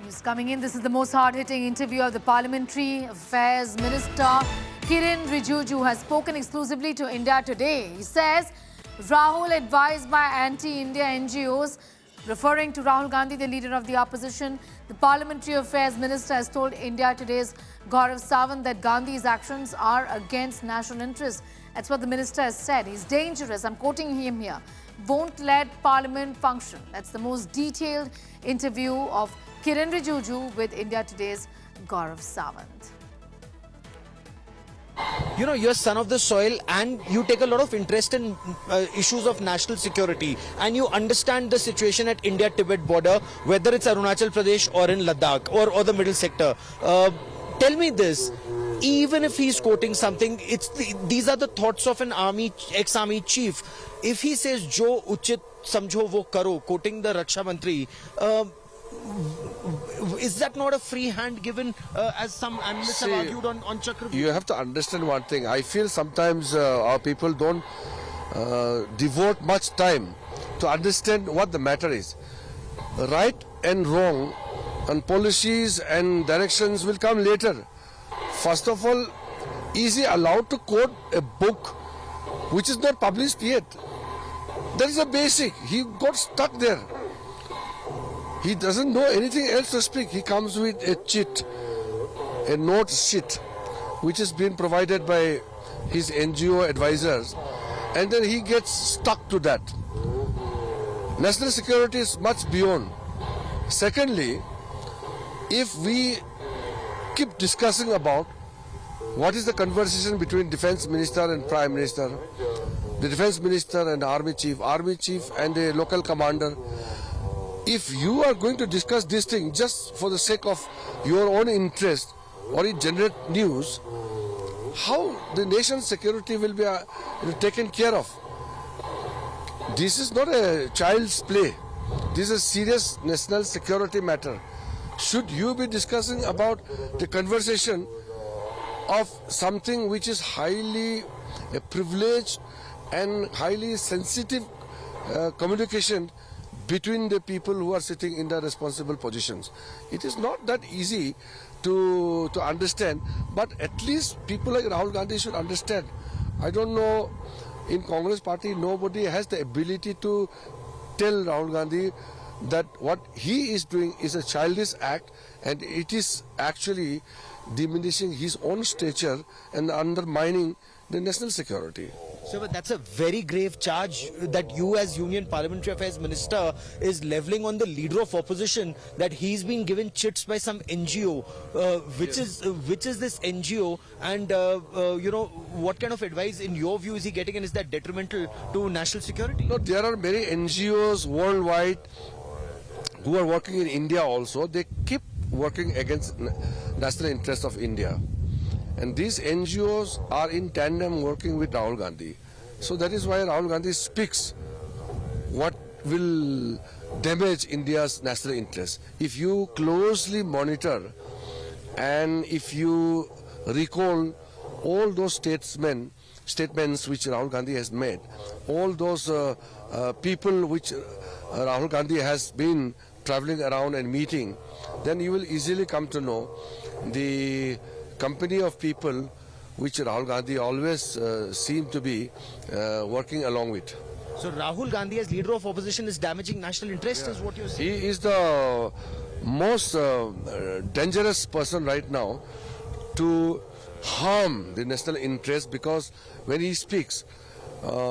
News coming in. This is the most hard-hitting interview of the Parliamentary Affairs Minister. Kiren Rijiju has spoken exclusively to India Today. He says Rahul advised by anti-India NGOs. Referring to Rahul Gandhi, the leader of the opposition, the Parliamentary Affairs Minister has told India Today's Gaurav Sawant that Gandhi's actions are against national interests. That's what the minister has said. He's dangerous. I'm quoting him here. Won't let Parliament function. That's the most detailed interview of Kiren Rijiju with India Today's Gaurav Sawant. You know, you're son of the soil and you take a lot of interest in issues of national security, and you understand the situation at India-Tibet border, whether it's Arunachal Pradesh or in Ladakh or the middle sector. Tell me this, even if he's quoting something, these are the thoughts of an ex-army chief. If he says, Jo uchit samjho wo karo, quoting the Raksha Mantri, is that not a free hand given, as some analysts have argued on Chakravarti? You have to understand one thing. I feel sometimes our people don't devote much time to understand what the matter is. Right and wrong and policies and directions will come later. First of all, is he allowed to quote a book which is not published yet? That is a basic. He got stuck there. He doesn't know anything else to speak. He comes with a cheat, a note sheet, which has been provided by his NGO advisors, and then he gets stuck to that. National security is much beyond. Secondly, if we keep discussing about what is the conversation between Defence Minister and Prime Minister, the Defence Minister and Army Chief and the local commander, if you are going to discuss this thing just for the sake of your own interest or it generate news, how the nation's security will be taken care of? This is not a child's play. This is a serious national security matter. Should you be discussing about the conversation of something which is highly privileged and highly sensitive communication between the people who are sitting in the responsible positions? It is not that easy to understand, but at least people like Rahul Gandhi should understand. I don't know, in Congress party nobody has the ability to tell Rahul Gandhi that what he is doing is a childish act and it is actually diminishing his own stature and undermining the national security. So, but that's a very grave charge that you as Union Parliamentary Affairs Minister is levelling on the leader of opposition, that he's been given chits by some NGO. Which is this NGO, and you know, what kind of advice in your view is he getting, and is that detrimental to national security? No, there are many NGOs worldwide who are working in India also. They keep working against national interests of India. And these NGOs are in tandem working with Rahul Gandhi. So that is why Rahul Gandhi speaks what will damage India's national interests. If you closely monitor and if you recall all those statements which Rahul Gandhi has made, all those people which Rahul Gandhi has been traveling around and meeting, then you will easily come to know the company of people which Rahul Gandhi always seemed to be working along with. So Rahul Gandhi as leader of opposition is damaging national interest, is what you're saying? He is the most dangerous person right now to harm the national interest, because when he speaks,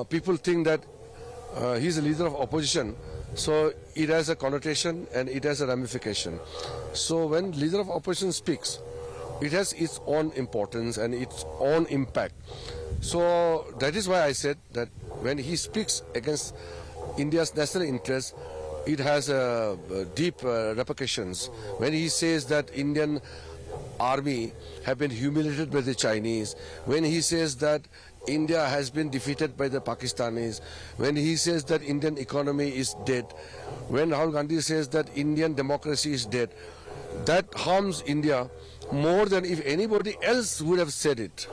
people think that he's a leader of opposition, so it has a connotation and it has a ramification. So when leader of opposition speaks, it has its own importance and its own impact. So that is why I said that when he speaks against India's national interest, it has deep repercussions. When he says that Indian army have been humiliated by the Chinese, when he says that India has been defeated by the Pakistanis, when he says that Indian economy is dead, when Rahul Gandhi says that Indian democracy is dead, that harms India more than if anybody else would have said it.